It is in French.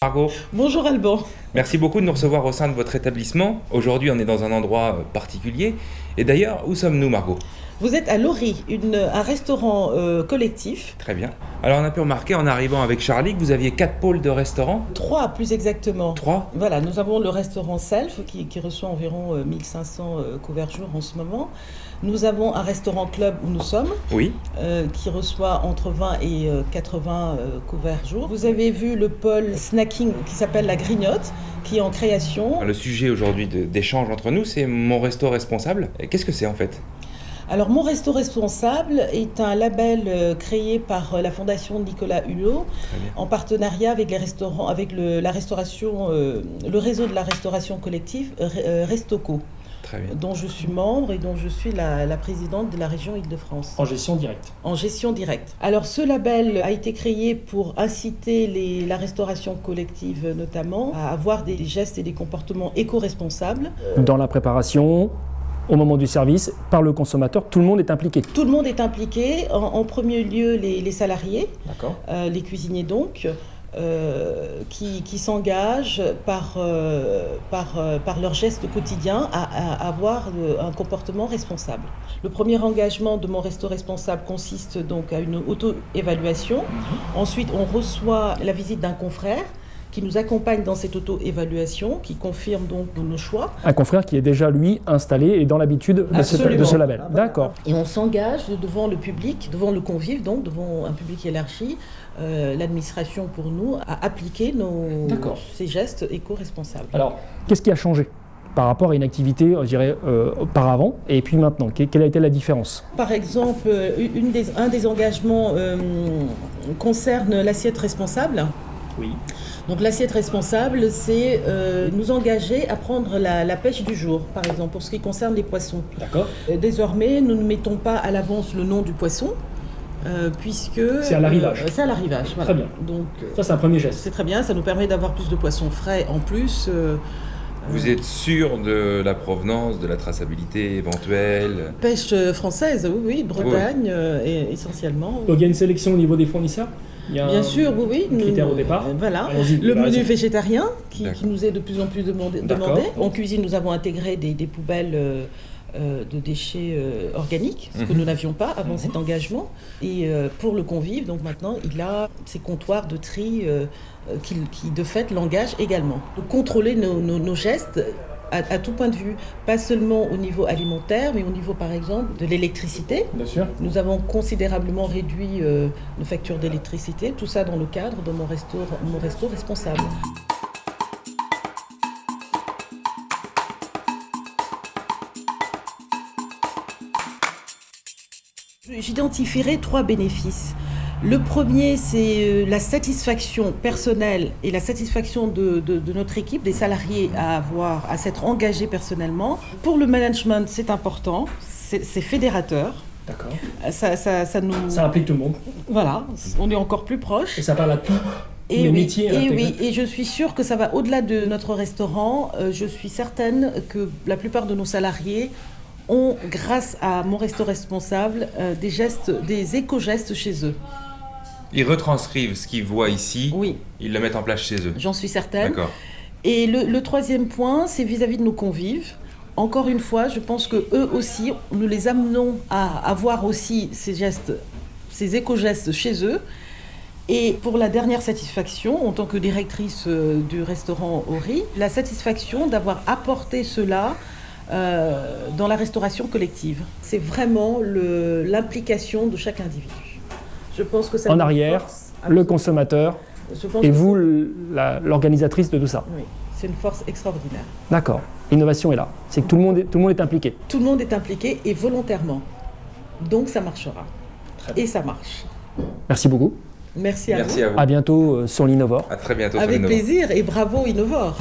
Margot, Bonjour Alban. merci beaucoup de nous recevoir au sein de votre établissement. Aujourd'hui, on est dans un endroit particulier. Et d'ailleurs, où sommes-nous, Margot? Vous êtes à Laurie, un restaurant collectif. Très bien. Alors, on a pu remarquer en arrivant avec Charlie que vous aviez 4 pôles de restaurants. 3 plus exactement. 3. Voilà, nous avons le restaurant Self qui reçoit environ 1500 couverts jour en ce moment. Nous avons un restaurant club où nous sommes, Oui. qui reçoit entre 20 et 80 couverts jour. Vous avez vu le pôle snacking qui s'appelle La Grignotte, qui est en création. Le sujet aujourd'hui d'échange entre nous, c'est Mon Resto Responsable. Et qu'est-ce que c'est en fait? Alors, Mon Resto Responsable est un label créé par la Fondation Nicolas Hulot en partenariat avec les restaurants, avec la restauration, le réseau de la restauration collective Restoco, dont je suis membre et dont je suis la présidente de la région Île-de-France. En gestion directe. En gestion directe. Alors, ce label a été créé pour inciter la restauration collective notamment à avoir des gestes et des comportements éco-responsables. Dans la préparation, au moment du service, par le consommateur, tout le monde est impliqué. Tout le monde est impliqué, en premier lieu les salariés, les cuisiniers donc, qui s'engagent par leurs gestes quotidiens à avoir un comportement responsable. Le premier engagement de Mon Resto Responsable consiste donc à une auto-évaluation. Ensuite, on reçoit la visite d'un confrère qui nous accompagne dans cette auto-évaluation, qui confirme donc nos choix. Un confrère qui est déjà, lui, installé et dans l'habitude de ce label. D'accord. Et on s'engage devant le public, devant le convive, donc devant un public élargi, l'administration pour nous, à appliquer ces gestes éco-responsables. Alors, qu'est-ce qui a changé par rapport à une activité, je dirais, auparavant, et puis maintenant? Quelle a été la différence? Par exemple, un des engagements concerne l'assiette responsable. Oui. Donc l'assiette responsable, c'est nous engager à prendre la pêche du jour, par exemple, pour ce qui concerne les poissons. D'accord. Désormais, nous ne mettons pas à l'avance le nom du poisson, puisque... C'est à l'arrivage. C'est à l'arrivage, voilà. Très bien. Donc, ça, c'est un premier geste. C'est très bien, ça nous permet d'avoir plus de poissons frais en plus. Vous êtes sûr de la provenance, de la traçabilité éventuelle? Pêche française, oui, Bretagne essentiellement. Donc il y a une sélection au niveau des fournisseurs? Bien sûr, oui. Critères au départ. Voilà. Le menu végétarien qui nous est de plus en plus demandé. En cuisine, nous avons intégré des poubelles de déchets organiques, ce que nous n'avions pas avant cet engagement. Et pour le convive, donc maintenant, il a ses comptoirs de tri qui de fait l'engagent également. Donc, contrôler nos gestes à tout point de vue, pas seulement au niveau alimentaire, mais au niveau par exemple de l'électricité. Bien sûr. Nous avons considérablement réduit nos factures d'électricité, tout ça dans le cadre de Mon Resto Responsable. J'identifierai 3 bénéfices. Le premier, c'est la satisfaction personnelle et la satisfaction de notre équipe, des salariés à s'être engagés personnellement. Pour le management, c'est important, c'est fédérateur. D'accord. Ça implique tout le monde. Voilà, on est encore plus proche. Et ça parle à tous les métiers. Et je suis sûre que ça va au-delà de notre restaurant. Je suis certaine que la plupart de nos salariés ont, grâce à Mon Resto Responsable, des éco-gestes chez eux. Ils retranscrivent ce qu'ils voient ici, oui. Ils le mettent en place chez eux. J'en suis certaine. D'accord. Et le troisième point, c'est vis-à-vis de nos convives. Encore une fois, je pense que eux aussi, nous les amenons à avoir aussi ces gestes, ces éco-gestes chez eux. Et pour la dernière satisfaction, en tant que directrice du restaurant Ori, la satisfaction d'avoir apporté cela dans la restauration collective. C'est vraiment l'implication de chaque individu. Je pense que ça en arrière, le consommateur et vous, l'organisatrice de tout ça. Oui, c'est une force extraordinaire. D'accord. L'innovation est là. C'est que tout le monde est impliqué. Tout le monde est impliqué et volontairement. Donc ça marchera. Et ça marche. Merci beaucoup. Merci à vous. Merci à vous. À bientôt sur l'Innovore. À très bientôt sur l'Innovore. Avec plaisir et bravo Innovore.